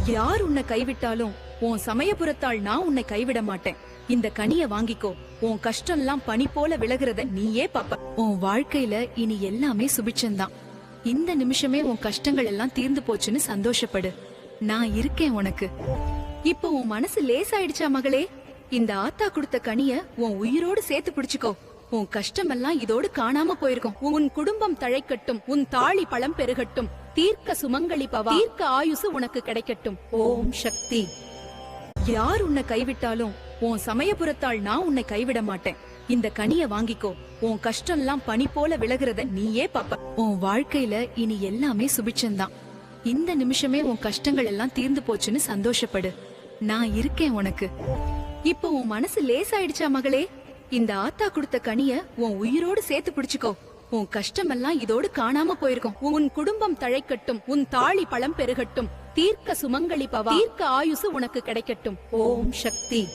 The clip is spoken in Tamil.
யார் உன்னை கைவிட்டாலும் உன் சமயபுரத்தால் நான் உன்னை கைவிட மாட்டேன். இந்த கனிய வாங்கிக்கோ. உன் கஷ்டம் எல்லாம் பனி போல விலகுறத நீயே பாப்ப. உன் வாழ்க்கையில இனி எல்லாமே சுபிட்சம்தான். இந்த நிமிஷமே உன் கஷ்டங்கள் எல்லாம் தீர்ந்து போச்சுன்னு சந்தோஷப்படு. நான் இருக்கேன் உனக்கு. இப்ப உன் மனசு லேசாயிடுச்சா மகளே? இந்த ஆத்தா கொடுத்த கனிய உன் உயிரோடு சேர்த்து பிடிச்சுக்கோ. உன் கஷ்டமெல்லாம் இதோடு காணாம போயிருக்கும். உன் குடும்பம் தழைக்கட்டும், உன் தாளி பழம் பெருகட்டும், தீர்க்க சுமங்கலி பவா, தீர்க்க ஆயுசு உனக்கு கிடைக்கட்டும். ஓம் சக்தி. யார் உன்னை கைவிட்டாலும் உன் சமயபுரத்தால் நான் உன்னை கைவிட மாட்டேன். இந்த கனிய வாங்கிக்கோ. உன் கஷ்டம் எல்லாம் பனி போல விலகுறத நீயே பாப்ப. உன் வாழ்க்கையில இனி எல்லாமே சுபிட்சம்தான். இந்த நிமிஷமே உன் கஷ்டங்கள் எல்லாம் தீர்ந்து போச்சுன்னு சந்தோஷப்படு. நான் இருக்கேன் உனக்கு. இப்ப உன் மனசு லேசாயிடுச்சா மகளே? இந்த ஆத்தா கொடுத்த கனிய உன் உயிரோடு சேர்த்து பிடிச்சுக்கோ. உன் கஷ்டமெல்லாம் இதோடு காணாம போயிருக்கும். உன் குடும்பம் தழைக்கட்டும், உன் தாளி பழம் பெருகட்டும், தீர்க்க சுமங்கலி பவா, தீர்க்க ஆயுசு உனக்கு கிடைக்கட்டும். ஓம் சக்தி.